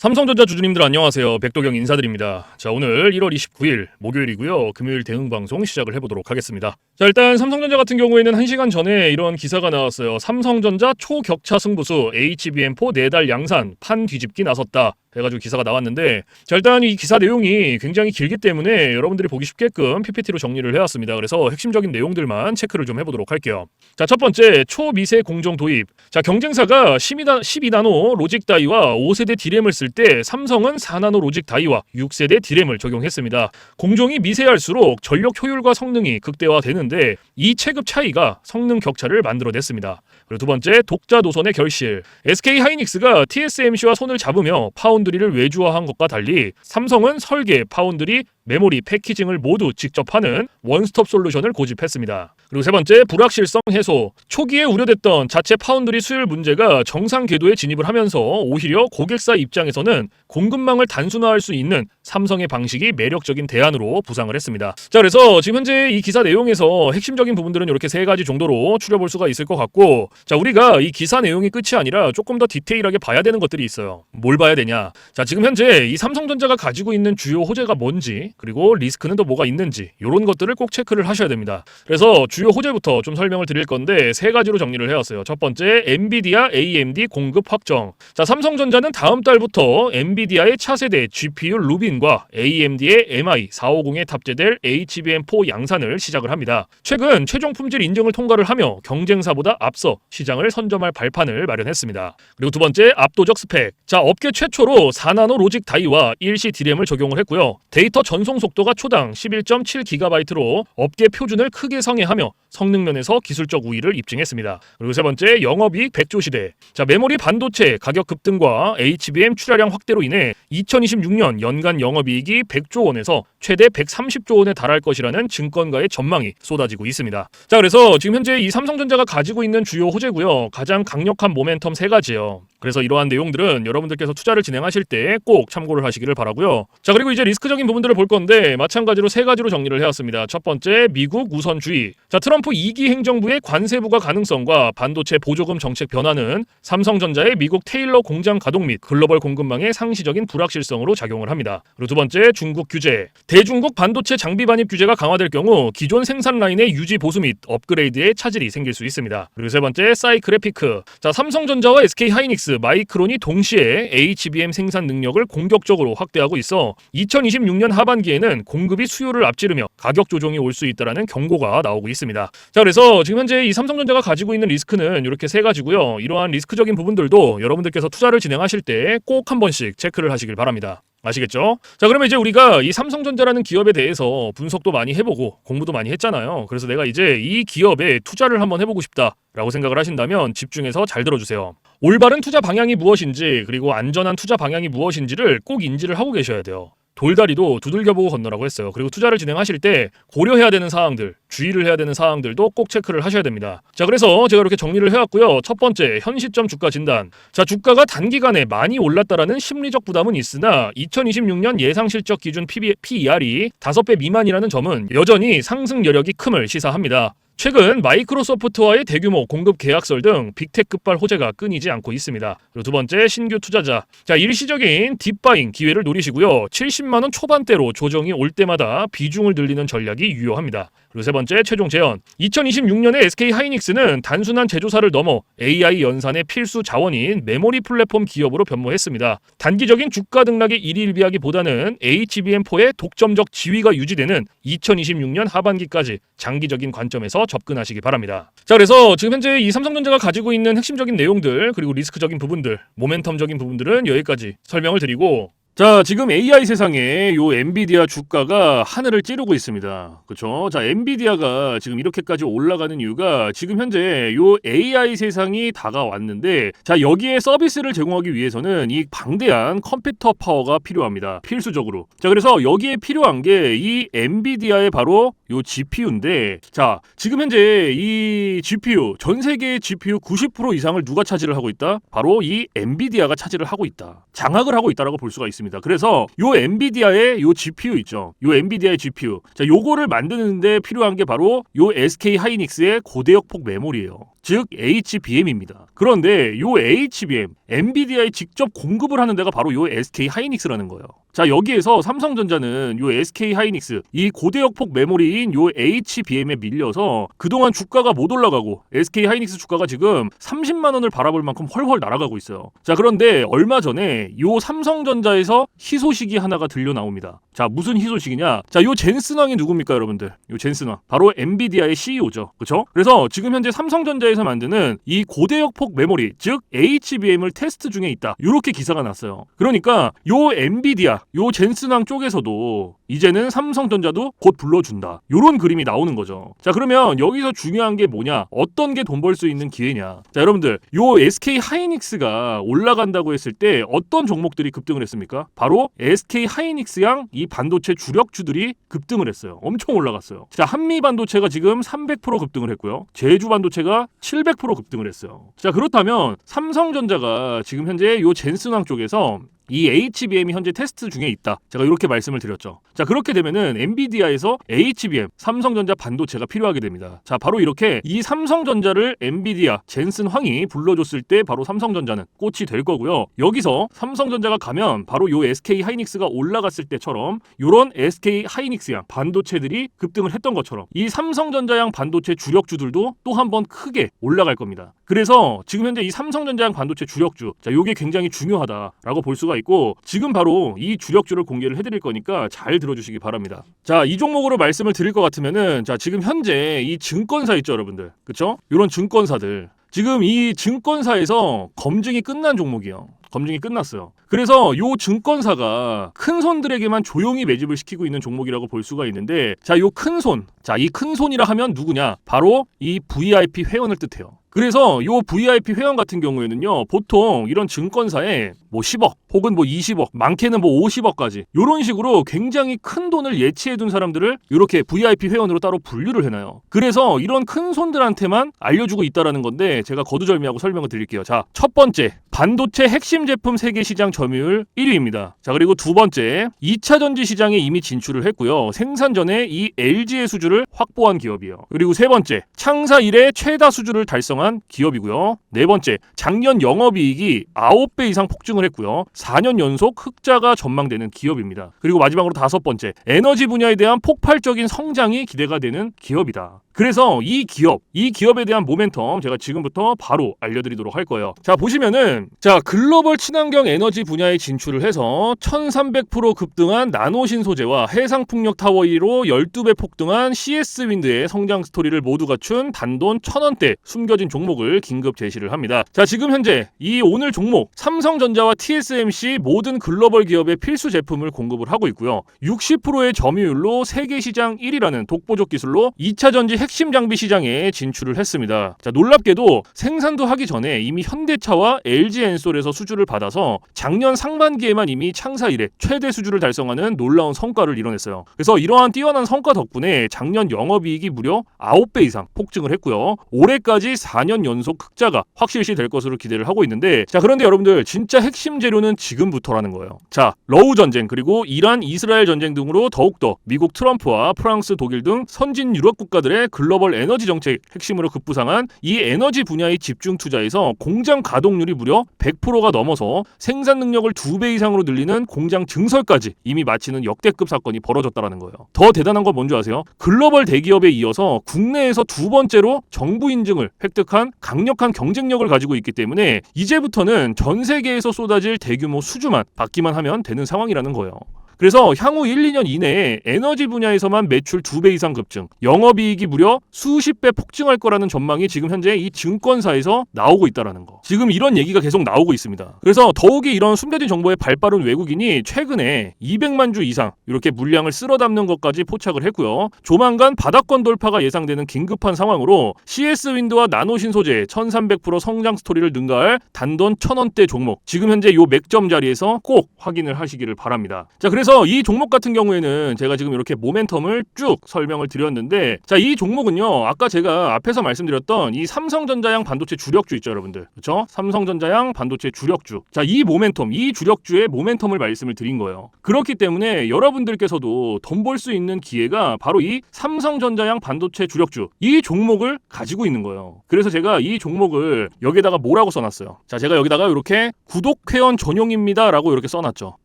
삼성전자 주주님들 안녕하세요. 백도경 인사드립니다. 자, 오늘 1월 29일 목요일이고요. 금요일 대응방송 시작을 해보도록 하겠습니다. 자, 일단 삼성전자 같은 경우에는 1시간 전에 이런 기사가 나왔어요. 삼성전자 초격차 승부수 HBM4 4달 양산 판 뒤집기 나섰다 해가지고 기사가 나왔는데, 자, 일단 이 기사 내용이 굉장히 길기 때문에 여러분들이 보기 쉽게끔 PPT로 정리를 해왔습니다. 그래서 핵심적인 내용들만 체크를 좀 해보도록 할게요. 자, 첫 번째, 초미세 공정 도입. 자, 경쟁사가 12나노 로직 다이와 5세대 D램을 쓸 때 삼성은 4나노 로직 다이와 6세대 D램을 적용했습니다. 공정이 미세할수록 전력 효율과 성능이 극대화되는데 이 체급 차이가 성능 격차를 만들어냈습니다. 그리고 두 번째, 독자 노선의 결실. SK 하이닉스가 TSMC와 손을 잡으며 파운드리를 외주화한 것과 달리 삼성은 설계, 파운드리, 메모리, 패키징을 모두 직접 하는 원스톱 솔루션을 고집했습니다. 그리고 세 번째, 불확실성 해소. 초기에 우려됐던 자체 파운드리 수율 문제가 정상 궤도에 진입을 하면서 오히려 고객사 입장에서는 공급망을 단순화할 수 있는 삼성의 방식이 매력적인 대안으로 부상을 했습니다. 자, 그래서 지금 현재 이 기사 내용에서 핵심적인 부분들은 이렇게 세 가지 정도로 추려볼 수가 있을 것 같고, 자, 우리가 이 기사 내용이 끝이 아니라 조금 더 디테일하게 봐야 되는 것들이 있어요. 뭘 봐야 되냐? 자, 지금 현재 이 삼성전자가 가지고 있는 주요 호재가 뭔지, 그리고 리스크는 또 뭐가 있는지, 이런 것들을 꼭 체크를 하셔야 됩니다. 그래서 주요 호재부터 좀 설명을 드릴 건데 세 가지로 정리를 해왔어요. 첫 번째, 엔비디아 AMD 공급 확정. 자, 삼성전자는 다음 달부터 엔비디아의 차세대 GPU 루빈과 AMD의 MI450에 탑재될 HBM4 양산을 시작을 합니다. 최근 최종 품질 인증을 통과를 하며 경쟁사보다 앞서 시장을 선점할 발판을 마련했습니다. 그리고 두 번째, 압도적 스펙. 자, 업계 최초로 4나노 로직 다이와 일시 D램을 적용을 했고요. 데이터 전송 속도가 초당 11.7GB로 업계 표준을 크게 성행하며 성능 면에서 기술적 우위를 입증했습니다. 그리고 세 번째, 영업이익 100조 시대. 자, 메모리 반도체 가격 급등과 HBM 출하량 확대로 인해 2026년 연간 영업이익이 100조 원에서 최대 130조 원에 달할 것이라는 증권가의 전망이 쏟아지고 있습니다. 자, 그래서 지금 현재 이 삼성전자가 가지고 있는 주요 호재고요. 가장 강력한 모멘텀 세 가지예요. 그래서 이러한 내용들은 여러분들께서 투자를 진행하실 때 꼭 참고를 하시기를 바라고요. 자, 그리고 이제 리스크적인 부분들을 볼 건데 마찬가지로 세 가지로 정리를 해왔습니다. 첫 번째, 미국 우선주의. 자, 트럼프 2기 행정부의 관세 부과 가능성과 반도체 보조금 정책 변화는 삼성전자의 미국 테일러 공장 가동 및 글로벌 공급망의 상시적인 불확실성으로 작용을 합니다. 그리고 두 번째, 중국 규제. 대중국 반도체 장비 반입 규제가 강화될 경우 기존 생산 라인의 유지 보수 및 업그레이드에 차질이 생길 수 있습니다. 그리고 세 번째, 사이클의 피크. 자, 삼성전자와 SK 하이닉스, 마이크론이 동시에 HBM 생산 능력을 공격적으로 확대하고 있어 2026년 하반기에는 공급이 수요를 앞지르며 가격 조정이 올 수 있다는 경고가 나오고 있습니다. 자, 그래서 지금 현재 이 삼성전자가 가지고 있는 리스크는 이렇게 세 가지고요. 이러한 리스크적인 부분들도 여러분들께서 투자를 진행하실 때 꼭 한 번씩 체크를 하시길 바랍니다. 아시겠죠? 자, 그러면 이제 우리가 이 삼성전자라는 기업에 대해서 분석도 많이 해보고 공부도 많이 했잖아요. 그래서 내가 이제 이 기업에 투자를 한번 해보고 싶다라고 생각을 하신다면 집중해서 잘 들어주세요. 올바른 투자 방향이 무엇인지, 그리고 안전한 투자 방향이 무엇인지를 꼭 인지를 하고 계셔야 돼요. 돌다리도 두들겨보고 건너라고 했어요. 그리고 투자를 진행하실 때 고려해야 되는 사항들, 주의를 해야 되는 사항들도 꼭 체크를 하셔야 됩니다. 자, 그래서 제가 이렇게 정리를 해왔고요. 첫 번째, 현 시점 주가 진단. 자, 주가가 단기간에 많이 올랐다라는 심리적 부담은 있으나 2026년 예상 실적 기준 PER이 5배 미만이라는 점은 여전히 상승 여력이 큼을 시사합니다. 최근 마이크로소프트와의 대규모 공급 계약설 등 빅테크발 호재가 끊이지 않고 있습니다. 그리고 두 번째, 신규 투자자. 자, 일시적인 딥바잉 기회를 노리시고요. 70만 원 초반대로 조정이 올 때마다 비중을 늘리는 전략이 유효합니다. 그리고 세 번째, 최종 재현. 2026년에 SK 하이닉스는 단순한 제조사를 넘어 AI 연산의 필수 자원인 메모리 플랫폼 기업으로 변모했습니다. 단기적인 주가 등락이 일희일비하기보다는 HBM4의 독점적 지위가 유지되는 2026년 하반기까지 장기적인 관점에서 접근하시기 바랍니다. 자, 그래서 지금 현재 이 삼성전자가 가지고 있는 핵심적인 내용들, 그리고 리스크적인 부분들, 모멘텀적인 부분들은 여기까지 설명을 드리고, 자, 지금 AI 세상에 요 엔비디아 주가가 하늘을 찌르고 있습니다. 그렇죠? 자, 엔비디아가 지금 이렇게까지 올라가는 이유가 지금 현재 요 AI 세상이 다가왔는데, 자, 여기에 서비스를 제공하기 위해서는 이 방대한 컴퓨터 파워가 필요합니다. 필수적으로. 자, 그래서 여기에 필요한 게 이 엔비디아의 바로 요 GPU인데, 자, 지금 현재 이 GPU, 전 세계의 GPU 90% 이상을 누가 차지를 하고 있다? 바로 이 엔비디아가 차지를 하고 있다. 장악을 하고 있다라고 볼 수가 있습니다. 그래서 요 엔비디아의 요 GPU 있죠. 요 엔비디아의 GPU. 자, 요거를 만드는데 필요한 게 바로 요 SK 하이닉스의 고대역폭 메모리예요. 즉 HBM입니다. 그런데 요 HBM, 엔비디아에 직접 공급을 하는 데가 바로 요 SK 하이닉스라는 거예요. 자, 여기에서 삼성전자는 요 SK 하이닉스, 이 고대역폭 메모리인 요 HBM에 밀려서 그동안 주가가 못 올라가고 SK 하이닉스 주가가 지금 30만 원을 바라볼 만큼 헐헐 날아가고 있어요. 자, 그런데 얼마 전에 요 삼성전자에서 희소식이 하나가 들려 나옵니다. 자, 무슨 희소식이냐? 자, 요 젠슨 왕이 누굽니까, 여러분들? 요 젠슨 왕. 바로 엔비디아의 CEO죠. 그렇죠? 그래서 지금 현재 삼성전자에서 만드는 이 고대역폭 메모리, 즉 HBM을 테스트 중에 있다. 요렇게 기사가 났어요. 그러니까 요 엔비디아, 요 젠슨 왕 쪽에서도 이제는 삼성전자도 곧 불러준다. 요런 그림이 나오는 거죠. 자, 그러면 여기서 중요한 게 뭐냐? 어떤 게 돈 벌 수 있는 기회냐? 자, 여러분들, 요 SK 하이닉스가 올라간다고 했을 때 어떤 종목들이 급등을 했습니까? 바로 SK 하이닉스양 이 반도체 주력주들이 급등을 했어요. 엄청 올라갔어요. 자, 한미 반도체가 지금 300% 급등을 했고요. 제주 반도체가 700% 급등을 했어요. 자, 그렇다면 삼성전자가 지금 현재 요 젠슨왕 쪽에서 이 HBM이 현재 테스트 중에 있다. 제가 이렇게 말씀을 드렸죠. 자, 그렇게 되면은 엔비디아에서 HBM, 삼성전자 반도체가 필요하게 됩니다. 자, 바로 이렇게 이 삼성전자를 엔비디아, 젠슨 황이 불러줬을 때 바로 삼성전자는 꽃이 될 거고요. 여기서 삼성전자가 가면 바로 요 SK 하이닉스가 올라갔을 때처럼 요런 SK 하이닉스양 반도체들이 급등을 했던 것처럼 이 삼성전자양 반도체 주력주들도 또 한 번 크게 올라갈 겁니다. 그래서 지금 현재 이 삼성전자양 반도체 주력주, 자, 요게 굉장히 중요하다라고 볼 수가 있고, 지금 바로 이 주력주를 공개를 해드릴 거니까 잘 들어주시기 바랍니다. 자, 이 종목으로 말씀을 드릴 것 같으면은, 자, 지금 현재 이 증권사 있죠, 여러분들, 그쵸? 이런 증권사들, 지금 이 증권사에서 검증이 끝난 종목이에요. 검증이 끝났어요. 그래서 요 증권사가 큰 손들에게만 조용히 매집을 시키고 있는 종목이라고 볼 수가 있는데, 자, 요 큰 손, 자, 이 큰 손이라 하면 누구냐? 바로 이 VIP 회원을 뜻해요. 그래서 요 VIP 회원 같은 경우에는요, 보통 이런 증권사에 뭐 10억 혹은 뭐 20억, 많게는 뭐 50억까지 요런 식으로 굉장히 큰 돈을 예치해둔 사람들을 이렇게 VIP 회원으로 따로 분류를 해놔요. 그래서 이런 큰 손들한테만 알려주고 있다라는 건데, 제가 거두절미하고 설명을 드릴게요. 자, 첫 번째, 반도체 핵심 제품 세계 시장 점유율 1위입니다. 자, 그리고 두 번째, 2차 전지 시장에 이미 진출을 했고요. 생산 전에 이 LG의 수주를 확보한 기업이에요. 그리고 세 번째, 창사 이래 최다 수주를 달성한 기업이고요. 네 번째, 작년 영업이익이 9배 이상 폭증을 했고요. 4년 연속 흑자가 전망되는 기업입니다. 그리고 마지막으로 다섯 번째, 에너지 분야에 대한 폭발적인 성장이 기대가 되는 기업이다. 그래서 이 기업에 대한 모멘텀 제가 지금부터 바로 알려드리도록 할 거예요. 자, 보시면은, 자, 글로벌 친환경 에너지 분야에 진출을 해서 1300% 급등한 나노신 소재와 해상풍력 타워 1위로 12배 폭등한 CS윈드의 성장 스토리를 모두 갖춘 단돈 1000원대 숨겨진 종목을 긴급 제시를 합니다. 자, 지금 현재 이 오늘 종목 삼성전자와 TSMC 모든 글로벌 기업의 필수 제품을 공급을 하고 있고요. 60%의 점유율로 세계 시장 1위라는 독보적 기술로 2차 전지 핵심 장비 시장에 진출을 했습니다. 자, 놀랍게도 생산도 하기 전에 이미 현대차와 LG엔솔에서 수주를 받아서 작년 상반기에만 이미 창사 이래 최대 수주를 달성하는 놀라운 성과를 이뤄냈어요. 그래서 이러한 뛰어난 성과 덕분에 작년 영업이익이 무려 9배 이상 폭증을 했고요. 올해까지 4년 연속 흑자가 확실시 될 것으로 기대를 하고 있는데, 자, 그런데 여러분들, 진짜 핵심 재료는 지금부터라는 거예요. 자, 러우 전쟁 그리고 이란 이스라엘 전쟁 등으로 더욱더 미국 트럼프와 프랑스 독일 등 선진 유럽 국가들의 글로벌 에너지 정책 핵심으로 급부상한 이 에너지 분야의 집중 투자에서 공장 가동률이 무려 100%가 넘어서 생산 능력을 2배 이상으로 늘리는 공장 증설까지 이미 마치는 역대급 사건이 벌어졌다라는 거예요. 더 대단한 건 뭔지 아세요? 글로벌 대기업에 이어서 국내에서 두 번째로 정부 인증을 획득한 강력한 경쟁력을 가지고 있기 때문에 이제부터는 전 세계에서 쏟아질 대규모 수주만 받기만 하면 되는 상황이라는 거예요. 그래서 향후 1, 2년 이내에 에너지 분야에서만 매출 2배 이상 급증, 영업이익이 무려 수십 배 폭증할 거라는 전망이 지금 현재 이 증권사에서 나오고 있다는 거. 지금 이런 얘기가 계속 나오고 있습니다. 그래서 더욱이 이런 숨겨진 정보에 발빠른 외국인이 최근에 200만 주 이상 이렇게 물량을 쓸어 담는 것까지 포착을 했고요. 조만간 바닥권 돌파가 예상되는 긴급한 상황으로 CS윈드와 나노신 소재 1300% 성장 스토리를 능가할 단돈 1000원대 종목, 지금 현재 요 맥점 자리에서 꼭 확인을 하시기를 바랍니다. 자, 그래서 그래서 이 종목 같은 경우에는 제가 지금 이렇게 모멘텀을 쭉 설명을 드렸는데, 자, 이 종목은요, 아까 제가 앞에서 말씀드렸던 이 삼성전자양 반도체 주력주 있죠, 여러분들. 그렇죠? 삼성전자양 반도체 주력주. 자, 이 모멘텀, 이 주력주의 모멘텀을 말씀을 드린 거예요. 그렇기 때문에 여러분들께서도 돈 벌 수 있는 기회가 바로 이 삼성전자양 반도체 주력주, 이 종목을 가지고 있는 거예요. 그래서 제가 이 종목을 여기다가 뭐라고 써놨어요. 자, 제가 여기다가 이렇게 구독 회원 전용입니다 라고 이렇게 써놨죠.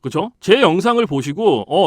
그쵸? 제 영상을 보시고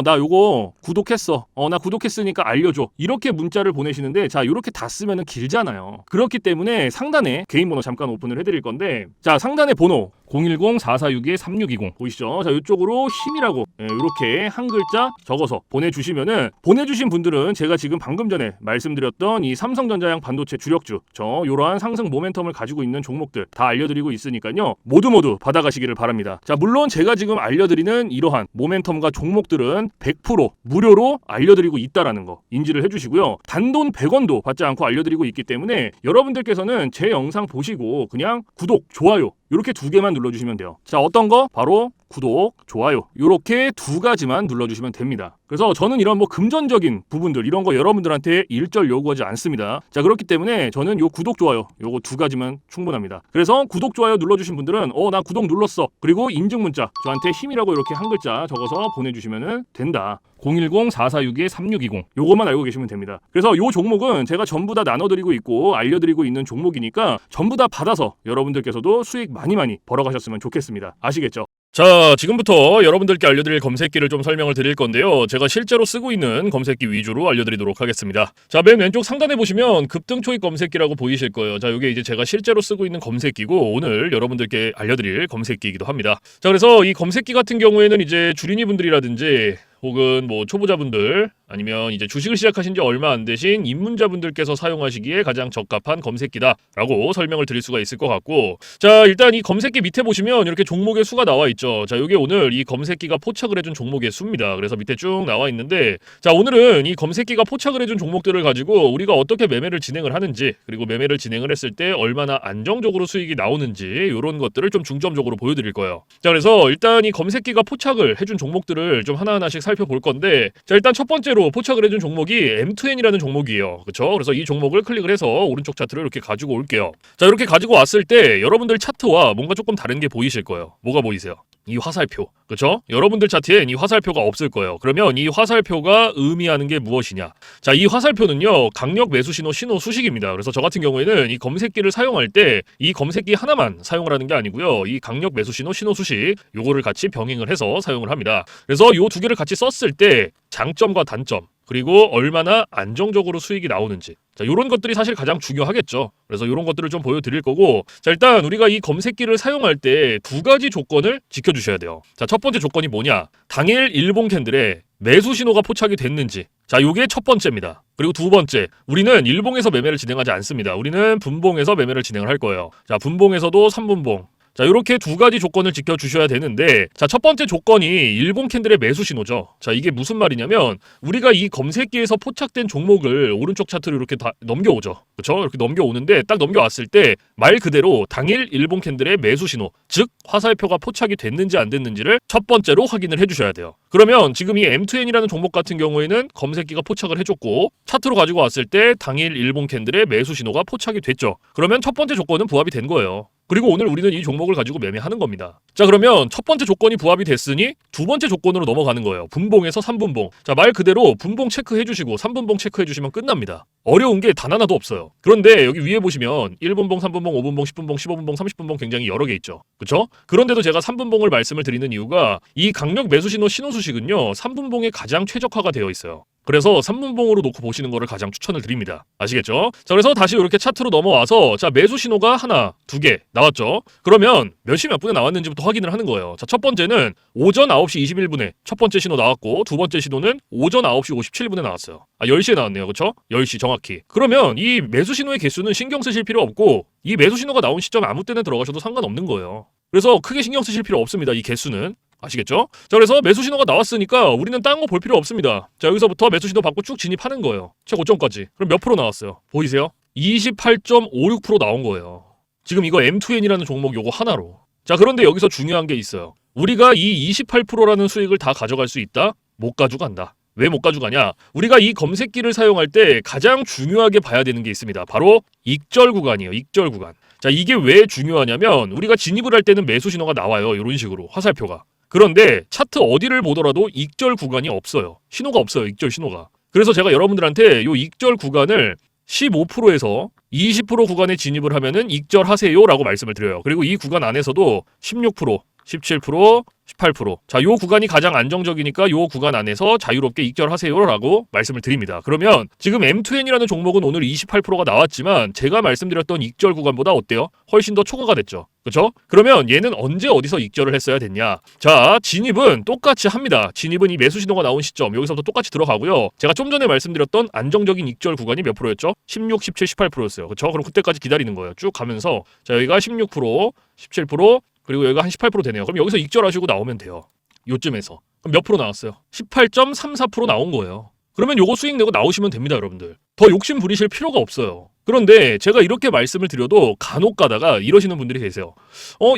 나 요거 구독했어, 나 구독했으니까 알려줘, 이렇게 문자를 보내시는데, 자, 이렇게 다 쓰면은 길잖아요. 그렇기 때문에 상단에 개인 번호 잠깐 오픈을 해드릴 건데, 자, 상단에 번호 010-4462-3620 보이시죠? 자, 이쪽으로 힘이라고 이렇게 한 글자 적어서 보내주시면은, 보내주신 분들은 제가 지금 방금 전에 말씀드렸던 이 삼성전자양 반도체 주력주, 이러한 상승 모멘텀을 가지고 있는 종목들 다 알려드리고 있으니까요, 모두 받아가시기를 바랍니다. 자, 물론 제가 지금 알려드리는 이러한 모멘텀과 종목들은 100% 무료로 알려드리고 있다라는 거 인지를 해주시고요. 단돈 100원도 받지 않고 알려드리고 있기 때문에 여러분들께서는 제 영상 보시고 그냥 구독, 좋아요 이렇게 두 개만 눌러주시면 돼요. 자, 어떤 거? 바로 구독, 좋아요 이렇게 두 가지만 눌러주시면 됩니다. 그래서 저는 이런 뭐 금전적인 부분들 이런 거 여러분들한테 일절 요구하지 않습니다. 자, 그렇기 때문에 저는 요 구독, 좋아요 요거 두 가지만 충분합니다. 그래서 구독, 좋아요 눌러주신 분들은 나 구독 눌렀어, 그리고 인증 문자 저한테 힘이라고 이렇게 한 글자 적어서 보내주시면 된다. 010-4462-3620 요것만 알고 계시면 됩니다. 그래서 요 종목은 제가 전부 다 나눠드리고 있고 알려드리고 있는 종목이니까 전부 다 받아서 여러분들께서도 수익 많이 벌어가셨으면 좋겠습니다. 아시겠죠? 자, 지금부터 여러분들께 알려드릴 검색기를 좀 설명을 드릴 건데요. 제가 실제로 쓰고 있는 검색기 위주로 알려드리도록 하겠습니다. 자, 맨 왼쪽 상단에 보시면 급등 초입 검색기라고 보이실 거예요. 자, 이게 이제 제가 실제로 쓰고 있는 검색기고 오늘 여러분들께 알려드릴 검색기이기도 합니다. 자, 그래서 이 검색기 같은 경우에는 이제 주린이 분들이라든지 혹은 뭐 초보자분들 아니면 이제 주식을 시작하신 지 얼마 안 되신 입문자분들께서 사용하시기에 가장 적합한 검색기다라고 설명을 드릴 수가 있을 것 같고, 자, 일단 이 검색기 밑에 보시면 이렇게 종목의 수가 나와 있죠. 자, 이게 오늘 이 검색기가 포착을 해준 종목의 수입니다. 그래서 밑에 쭉 나와 있는데, 자, 오늘은 이 검색기가 포착을 해준 종목들을 가지고 우리가 어떻게 매매를 진행을 하는지, 그리고 매매를 진행을 했을 때 얼마나 안정적으로 수익이 나오는지 이런 것들을 좀 중점적으로 보여드릴 거예요. 자, 그래서 일단 이 검색기가 포착을 해준 종목들을 좀 하나하나씩 살펴볼 건데, 자, 일단 첫 번째로 포착을 해준 종목이 M2N이라는 종목이에요. 그렇죠? 그래서 이 종목을 클릭을 해서 오른쪽 차트를 이렇게 가지고 올게요. 자, 이렇게 가지고 왔을 때 여러분들 차트와 뭔가 조금 다른 게 보이실 거예요. 뭐가 보이세요? 이 화살표. 그렇죠? 여러분들 차트엔 이 화살표가 없을 거예요. 그러면 이 화살표가 의미하는 게 무엇이냐? 자, 이 화살표는요, 강력 매수 신호 수식입니다. 그래서 저 같은 경우에는 이 검색기를 사용할 때 이 검색기 하나만 사용을 하는 게 아니고요, 이 강력 매수 신호 수식 요거를 같이 병행을 해서 사용을 합니다. 그래서 요 두 개를 같이 썼을 때 장점과 단점, 그리고 얼마나 안정적으로 수익이 나오는지, 자, 이런 것들이 사실 가장 중요하겠죠. 그래서 이런 것들을 좀 보여드릴 거고, 자, 일단 우리가 이 검색기를 사용할 때 두 가지 조건을 지켜주셔야 돼요. 자, 첫 번째 조건이 뭐냐? 당일 일봉 캔들에 매수 신호가 포착이 됐는지, 자, 요게 첫 번째입니다. 그리고 두 번째, 우리는 일봉에서 매매를 진행하지 않습니다. 우리는 분봉에서 매매를 진행을 할 거예요. 자, 분봉에서도 3분봉. 자, 이렇게 두 가지 조건을 지켜주셔야 되는데, 자, 첫 번째 조건이 일봉 캔들의 매수 신호죠. 자, 이게 무슨 말이냐면 우리가 이 검색기에서 포착된 종목을 오른쪽 차트로 이렇게 다 넘겨오죠. 그렇죠? 이렇게 넘겨오는데 딱 넘겨왔을 때 말 그대로 당일 일봉 캔들의 매수 신호, 즉 화살표가 포착이 됐는지 안 됐는지를 첫 번째로 확인을 해주셔야 돼요. 그러면 지금 이 M2N이라는 종목 같은 경우에는 검색기가 포착을 해줬고 차트로 가지고 왔을 때 당일 일봉 캔들의 매수 신호가 포착이 됐죠. 그러면 첫 번째 조건은 부합이 된 거예요. 그리고 오늘 우리는 이 종목을 가지고 매매하는 겁니다. 자, 그러면 첫 번째 조건이 부합이 됐으니 두 번째 조건으로 넘어가는 거예요. 분봉에서 3분봉. 자, 말 그대로 분봉 체크해 주시고 3분봉 체크해 주시면 끝납니다. 어려운 게 단 하나도 없어요. 그런데 여기 위에 보시면 1분봉, 3분봉, 5분봉, 10분봉, 15분봉, 30분봉 굉장히 여러 개 있죠. 그렇죠? 그런데도 제가 3분봉을 말씀을 드리는 이유가 이 강력 매수 신호 수식은요, 3분봉에 가장 최적화가 되어 있어요. 그래서 3분봉으로 놓고 보시는 거를 가장 추천을 드립니다. 아시겠죠? 자, 그래서 다시 이렇게 차트로 넘어와서, 자, 매수 신호가 하나, 두 개 나왔죠? 그러면 몇 시 몇 분에 나왔는지부터 확인을 하는 거예요. 자, 첫 번째는 오전 9시 21분에 첫 번째 신호 나왔고, 두 번째 신호는 오전 9시 57분에 나왔어요. 10시에 나왔네요. 그렇죠? 10시 정확히. 그러면 이 매수 신호의 개수는 신경 쓰실 필요 없고, 이 매수 신호가 나온 시점 아무 때나 들어가셔도 상관없는 거예요. 그래서 크게 신경 쓰실 필요 없습니다. 이 개수는. 아시겠죠? 자, 그래서 매수 신호가 나왔으니까 우리는 딴 거 볼 필요 없습니다. 자, 여기서부터 매수 신호 받고 쭉 진입하는 거예요. 최고점까지. 그럼 몇 프로 나왔어요? 보이세요? 28.56% 나온 거예요. 지금 이거 M2N이라는 종목 요거 하나로. 자, 그런데 여기서 중요한 게 있어요. 우리가 이 28%라는 수익을 다 가져갈 수 있다? 못 가져간다. 왜 못 가져가냐? 우리가 이 검색기를 사용할 때 가장 중요하게 봐야 되는 게 있습니다. 바로 익절 구간이에요. 익절 구간. 자, 이게 왜 중요하냐면 우리가 진입을 할 때는 매수 신호가 나와요. 이런 식으로 화살표가. 그런데 차트 어디를 보더라도 익절 구간이 없어요. 신호가 없어요. 익절 신호가. 그래서 제가 여러분들한테 이 익절 구간을 15%에서 20% 구간에 진입을 하면은 익절하세요라고 말씀을 드려요. 그리고 이 구간 안에서도 16%, 17%, 18%. 자, 요 구간이 가장 안정적이니까 요 구간 안에서 자유롭게 익절하세요라고 말씀을 드립니다. 그러면 지금 M2N이라는 종목은 오늘 28%가 나왔지만 제가 말씀드렸던 익절 구간보다 어때요? 훨씬 더 초과가 됐죠. 그렇죠? 그러면 얘는 언제 어디서 익절을 했어야 됐냐? 자, 진입은 똑같이 합니다. 진입은 이 매수 신호가 나온 시점 여기서부터 똑같이 들어가고요. 제가 좀 전에 말씀드렸던 안정적인 익절 구간이 몇 프로였죠? 16, 17, 18%였어요. 그렇죠? 그럼 그때까지 기다리는 거예요. 쭉 가면서 자, 여기가 16%, 17%, 그리고 여기가 한 18% 되네요. 그럼 여기서 익절하시고 나오면 돼요. 요쯤에서. 그럼 몇 프로 나왔어요? 18.34% 나온 거예요. 그러면 요거 수익 내고 나오시면 됩니다, 여러분들. 더 욕심 부리실 필요가 없어요. 그런데 제가 이렇게 말씀을 드려도 간혹 가다가 이러시는 분들이 계세요.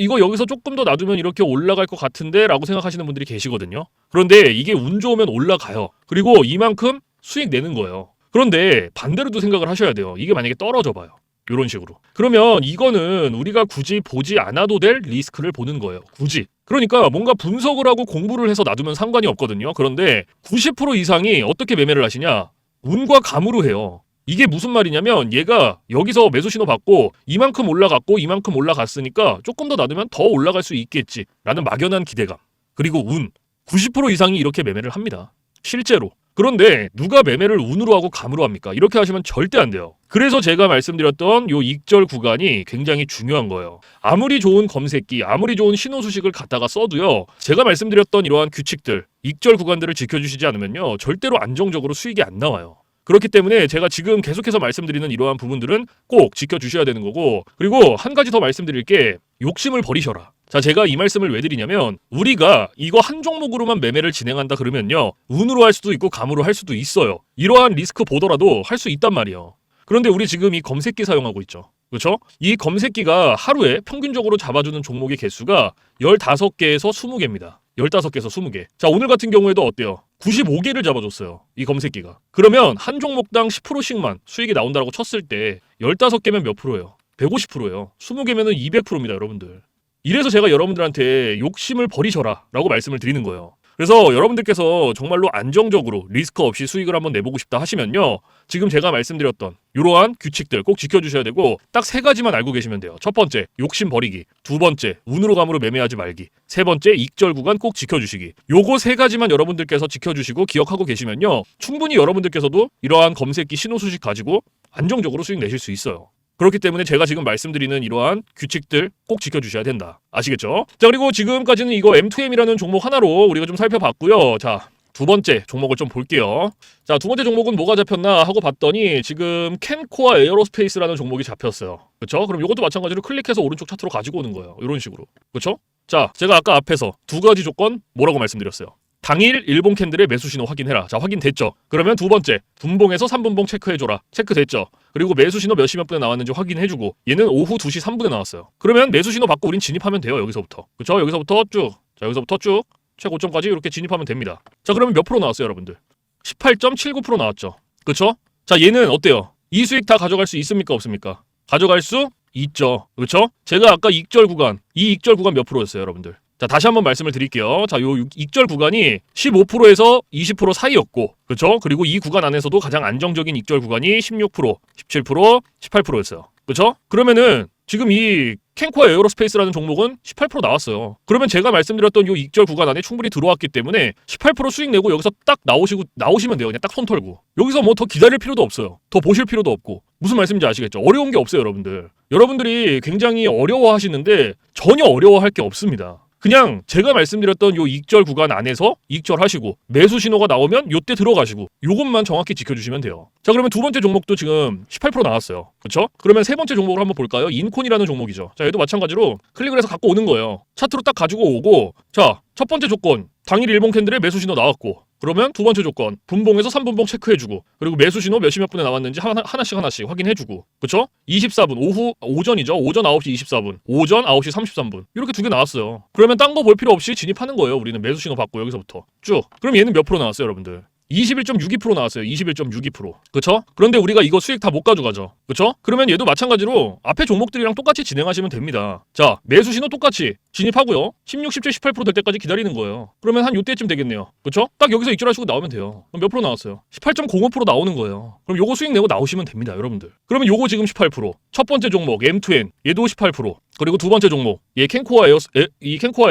이거 여기서 조금 더 놔두면 이렇게 올라갈 것 같은데? 라고 생각하시는 분들이 계시거든요. 그런데 이게 운 좋으면 올라가요. 그리고 이만큼 수익 내는 거예요. 그런데 반대로도 생각을 하셔야 돼요. 이게 만약에 떨어져 봐요. 이런 식으로. 그러면 이거는 우리가 굳이 보지 않아도 될 리스크를 보는 거예요. 굳이. 그러니까 뭔가 분석을 하고 공부를 해서 놔두면 상관이 없거든요. 그런데 90% 이상이 어떻게 매매를 하시냐? 운과 감으로 해요. 이게 무슨 말이냐면 얘가 여기서 매수 신호 받고 이만큼 올라갔고 이만큼 올라갔으니까 조금 더 놔두면 더 올라갈 수 있겠지 라는 막연한 기대감. 그리고 운. 90% 이상이 이렇게 매매를 합니다. 실제로. 그런데 누가 매매를 운으로 하고 감으로 합니까? 이렇게 하시면 절대 안 돼요. 그래서 제가 말씀드렸던 요 익절 구간이 굉장히 중요한 거예요. 아무리 좋은 검색기, 아무리 좋은 신호 수식을 갖다가 써도요. 제가 말씀드렸던 이러한 규칙들, 익절 구간들을 지켜주시지 않으면요. 절대로 안정적으로 수익이 안 나와요. 그렇기 때문에 제가 지금 계속해서 말씀드리는 이러한 부분들은 꼭 지켜주셔야 되는 거고, 그리고 한 가지 더 말씀드릴 게 욕심을 버리셔라. 자, 제가 이 말씀을 왜 드리냐면 우리가 이거 한 종목으로만 매매를 진행한다 그러면요. 운으로 할 수도 있고 감으로 할 수도 있어요. 이러한 리스크 보더라도 할 수 있단 말이에요. 그런데 우리 지금 이 검색기 사용하고 있죠. 그렇죠? 이 검색기가 하루에 평균적으로 잡아주는 종목의 개수가 15개에서 20개입니다. 15개에서 20개. 자, 오늘 같은 경우에도 어때요? 95개를 잡아줬어요. 이 검색기가. 그러면 한 종목당 10%씩만 수익이 나온다고 쳤을 때 15개면 몇 프로예요? 150%예요. 20개면은 200%입니다, 여러분들. 이래서 제가 여러분들한테 욕심을 버리셔라 라고 말씀을 드리는 거예요. 그래서 여러분들께서 정말로 안정적으로 리스크 없이 수익을 한번 내보고 싶다 하시면요. 지금 제가 말씀드렸던 이러한 규칙들 꼭 지켜주셔야 되고 딱 3가지만 알고 계시면 돼요. 첫 번째, 욕심 버리기. 두 번째, 운으로 감으로 매매하지 말기. 세 번째, 익절 구간 꼭 지켜주시기. 요거 3가지만 여러분들께서 지켜주시고 기억하고 계시면요. 충분히 여러분들께서도 이러한 검색기 신호 수식 가지고 안정적으로 수익 내실 수 있어요. 그렇기 때문에 제가 지금 말씀드리는 이러한 규칙들 꼭 지켜주셔야 된다. 아시겠죠? 자, 그리고 지금까지는 이거 M2M이라는 종목 하나로 우리가 좀 살펴봤고요. 자, 두 번째 종목을 좀 볼게요. 자, 두 번째 종목은 뭐가 잡혔나 하고 봤더니 지금 캔코아 에어로스페이스라는 종목이 잡혔어요. 그렇죠? 그럼 이것도 마찬가지로 클릭해서 오른쪽 차트로 가지고 오는 거예요. 이런 식으로. 그렇죠? 자, 제가 아까 앞에서 2가지 조건 뭐라고 말씀드렸어요? 당일 일봉 캔들의 매수 신호 확인해라. 자, 확인됐죠? 그러면 두 번째, 분봉에서 3분봉 체크해줘라. 체크됐죠? 그리고 매수 신호 몇 시 몇 분에 나왔는지 확인해주고 얘는 오후 2시 3분에 나왔어요. 그러면 매수 신호 받고 우린 진입하면 돼요. 여기서부터. 그쵸? 여기서부터 쭉. 자, 여기서부터 쭉. 최고점까지 이렇게 진입하면 됩니다. 자, 그러면 몇 프로 나왔어요, 여러분들? 18.79% 나왔죠? 그쵸? 자, 얘는 어때요? 이 수익 다 가져갈 수 있습니까? 없습니까? 가져갈 수 있죠. 그쵸? 제가 아까 익절 구간, 이 익절 구간 몇 프로였어요, 여러분들? 자, 다시 한번 말씀을 드릴게요. 자, 요 익절 구간이 15%에서 20% 사이였고, 그렇죠? 그리고 이 구간 안에서도 가장 안정적인 익절 구간이 16%, 17%, 18%였어요. 그렇죠? 그러면은 지금 이 캔코아 에어로스페이스라는 종목은 18% 나왔어요. 그러면 제가 말씀드렸던 요 익절 구간 안에 충분히 들어왔기 때문에 18% 수익 내고 여기서 딱 나오시면 돼요. 그냥 딱 손 털고. 여기서 뭐 더 기다릴 필요도 없어요. 더 보실 필요도 없고. 무슨 말씀인지 아시겠죠? 어려운 게 없어요, 여러분들. 여러분들이 굉장히 어려워하시는데 전혀 어려워할 게 없습니다. 그냥 제가 말씀드렸던 요 익절 구간 안에서 익절하시고 매수 신호가 나오면 요때 들어가시고 요것만 정확히 지켜주시면 돼요. 자, 그러면 두 번째 종목도 지금 18% 나왔어요. 그렇죠? 그러면 세 번째 종목을 한번 볼까요? 인콘이라는 종목이죠. 자, 얘도 마찬가지로 클릭을 해서 갖고 오는 거예요. 차트로 딱 가지고 오고 자, 첫 번째 조건 당일 일봉 캔들에 매수 신호 나왔고, 그러면 두 번째 조건 분봉에서 3분봉 체크해주고, 그리고 매수 신호 몇시 분에 나왔는지 하나씩 확인해주고, 그쵸? 24분 오전이죠. 오전 9시 24분, 오전 9시 33분 이렇게 두 개 나왔어요. 그러면 딴 거 볼 필요 없이 진입하는 거예요. 우리는 매수 신호 받고 여기서부터 쭉. 그럼 얘는 몇 프로 나왔어요, 여러분들? 21.62% 나왔어요. 21.62%. 그쵸? 그런데 우리가 이거 수익 다 못 가져가죠. 그쵸? 그러면 얘도 마찬가지로 앞에 종목들이랑 똑같이 진행하시면 됩니다. 자, 매수 신호 똑같이 진입하고요. 16, 17, 18% 될 때까지 기다리는 거예요. 그러면 한 요때쯤 되겠네요. 그쵸? 딱 여기서 익절하시고 나오면 돼요. 그럼 몇 프로 나왔어요? 18.05% 나오는 거예요. 그럼 요거 수익 내고 나오시면 됩니다, 여러분들. 그러면 요거 지금 18%. 첫 번째 종목 M2N 얘도 18%. 그리고 두 번째 종목 얘 캔코아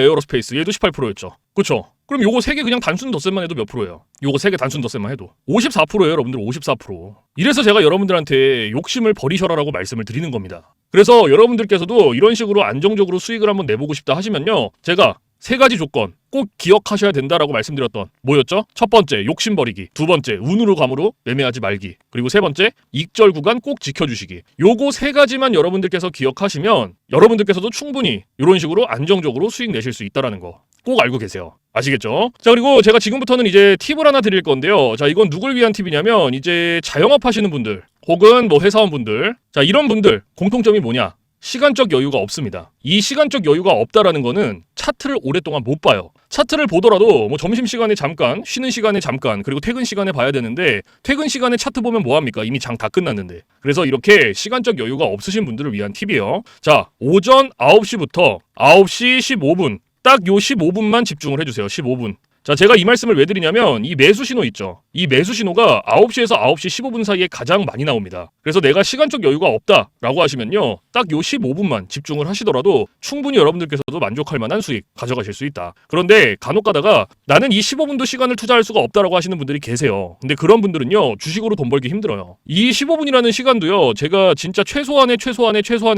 에어로스페이스 얘도 18%였죠. 그쵸? 그럼 요거 3개 그냥 단순 덧셈만 해도 몇 프로예요? 요거 3개 단순 덧셈만 해도 54%예요, 여러분들. 54%. 이래서 제가 여러분들한테 욕심을 버리셔라라고 말씀을 드리는 겁니다. 그래서 여러분들께서도 이런 식으로 안정적으로 수익을 한번 내보고 싶다 하시면요, 제가 3가지 조건 꼭 기억하셔야 된다라고 말씀드렸던 뭐였죠? 첫 번째, 욕심 버리기. 두 번째, 운으로 감으로 매매하지 말기. 그리고 세 번째, 익절 구간 꼭 지켜주시기. 요거 3가지만 여러분들께서 기억하시면 여러분들께서도 충분히 이런 식으로 안정적으로 수익 내실 수 있다라는 거 꼭 알고 계세요. 아시겠죠? 자, 그리고 제가 지금부터는 이제 팁을 하나 드릴 건데요. 자, 이건 누굴 위한 팁이냐면 이제 자영업 하시는 분들 혹은 뭐 회사원분들, 자, 이런 분들 공통점이 뭐냐? 시간적 여유가 없습니다. 이 시간적 여유가 없다라는 거는 차트를 오랫동안 못 봐요. 차트를 보더라도 뭐 점심시간에 잠깐, 쉬는 시간에 잠깐, 그리고 퇴근 시간에 봐야 되는데 퇴근 시간에 차트 보면 뭐합니까? 이미 장 다 끝났는데. 그래서 이렇게 시간적 여유가 없으신 분들을 위한 팁이에요. 자, 오전 9시부터 9시 15분 딱 요 15분만 집중을 해주세요. 15분. 자, 제가 이 말씀을 왜 드리냐면 이 매수 신호 있죠. 이 매수 신호가 9시에서 9시 15분 사이에 가장 많이 나옵니다. 그래서 내가 시간적 여유가 없다라고 하시면요, 딱 요 15분만 집중을 하시더라도 충분히 여러분들께서도 만족할 만한 수익 가져가실 수 있다. 그런데 간혹 가다가 나는 이 15분도 시간을 투자할 수가 없다라고 하시는 분들이 계세요. 근데 그런 분들은요, 주식으로 돈 벌기 힘들어요. 이 15분이라는 시간도요, 제가 진짜 최소한의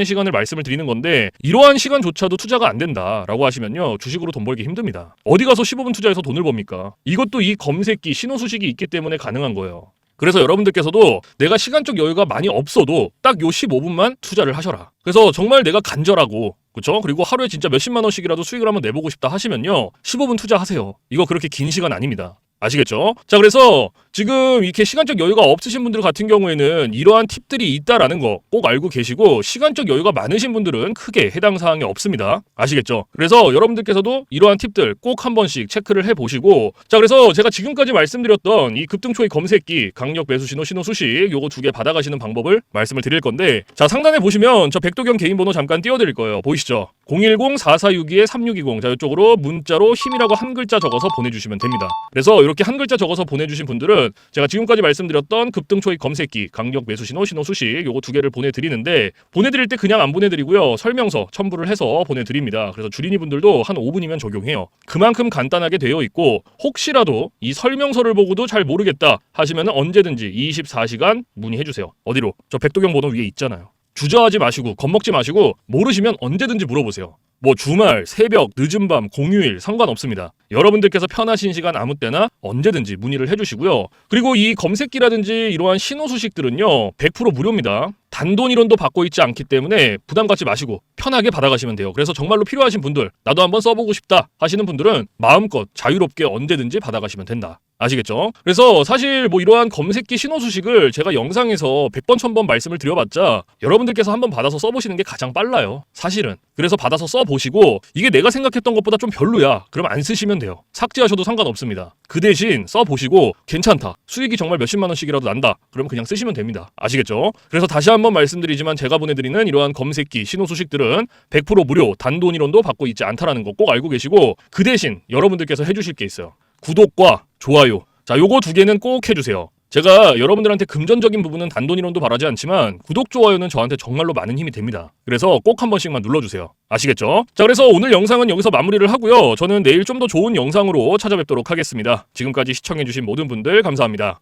시간을 말씀을 드리는 건데 이러한 시간조차도 투자가 안 된다라고 하시면요, 주식으로 돈 벌기 힘듭니다. 어디 가서 15분 투자해서 돈을 법니까? 이것도 이 검색기 신호 수식이 있기 때문에 가능한 거예요. 그래서 여러분들께서도 내가 시간적 여유가 많이 없어도 딱 요 15분만 투자를 하셔라. 그래서 정말 내가 간절하고, 그쵸? 그리고 하루에 진짜 몇십만 원씩이라도 수익을 한번 내보고 싶다 하시면요, 15분 투자하세요. 이거 그렇게 긴 시간 아닙니다. 아시겠죠? 자, 그래서 지금 이렇게 시간적 여유가 없으신 분들 같은 경우에는 이러한 팁들이 있다라는 거 꼭 알고 계시고, 시간적 여유가 많으신 분들은 크게 해당 사항이 없습니다. 아시겠죠? 그래서 여러분들께서도 이러한 팁들 꼭 한 번씩 체크를 해보시고, 자, 그래서 제가 지금까지 말씀드렸던 이 급등초의 검색기, 강력 매수 신호, 신호 수식 요거 2개 받아가시는 방법을 말씀을 드릴 건데, 자, 상단에 보시면 저 백도경 개인 번호 잠깐 띄워드릴 거예요. 보이시죠? 010-4462-3620. 자, 이쪽으로 문자로 힘이라고 한 글자 적어서 보내주시면 됩니다. 그래서 이렇게 한 글자 적어서 보내주신 분들은 제가 지금까지 말씀드렸던 급등초익 검색기, 강력 매수신호, 신호 수식 요거 2개를 보내드리는데, 보내드릴 때 그냥 안 보내드리고요, 설명서 첨부를 해서 보내드립니다. 그래서 주린이 분들도 한 5분이면 적용해요. 그만큼 간단하게 되어 있고, 혹시라도 이 설명서를 보고도 잘 모르겠다 하시면 언제든지 24시간 문의해주세요. 어디로? 저 백도경 번호 위에 있잖아요. 주저하지 마시고 겁먹지 마시고 모르시면 언제든지 물어보세요. 뭐 주말, 새벽, 늦은 밤, 공휴일 상관없습니다. 여러분들께서 편하신 시간 아무 때나 언제든지 문의를 해주시고요. 그리고 이 검색기라든지 이러한 신호 수식들은요, 100% 무료입니다. 단돈 1원도 받고 있지 않기 때문에 부담 갖지 마시고 편하게 받아가시면 돼요. 그래서 정말로 필요하신 분들, 나도 한번 써보고 싶다 하시는 분들은 마음껏 자유롭게 언제든지 받아가시면 된다. 아시겠죠? 그래서 사실 뭐 이러한 검색기 신호 수식을 제가 영상에서 100번 1000번 말씀을 드려봤자 여러분들께서 한번 받아서 써보시는 게 가장 빨라요, 사실은. 그래서 받아서 써보시고 이게 내가 생각했던 것보다 좀 별로야, 그럼 안 쓰시면 돼요. 삭제하셔도 상관없습니다. 그 대신 써보시고 괜찮다, 수익이 정말 몇십만 원씩이라도 난다, 그러면 그냥 쓰시면 됩니다. 아시겠죠? 그래서 다시 한번 말씀드리지만 제가 보내드리는 이러한 검색기 신호 수식들은 100% 무료, 단돈 1원도 받고 있지 않다라는 거 꼭 알고 계시고, 그 대신 여러분들께서 해주실 게 있어요. 구독과 좋아요. 자, 요거 2개는 꼭 해주세요. 제가 여러분들한테 금전적인 부분은 단돈 1원도 바라지 않지만 구독, 좋아요는 저한테 정말로 많은 힘이 됩니다. 그래서 꼭 한 번씩만 눌러주세요. 아시겠죠? 자, 그래서 오늘 영상은 여기서 마무리를 하고요. 저는 내일 좀 더 좋은 영상으로 찾아뵙도록 하겠습니다. 지금까지 시청해주신 모든 분들 감사합니다.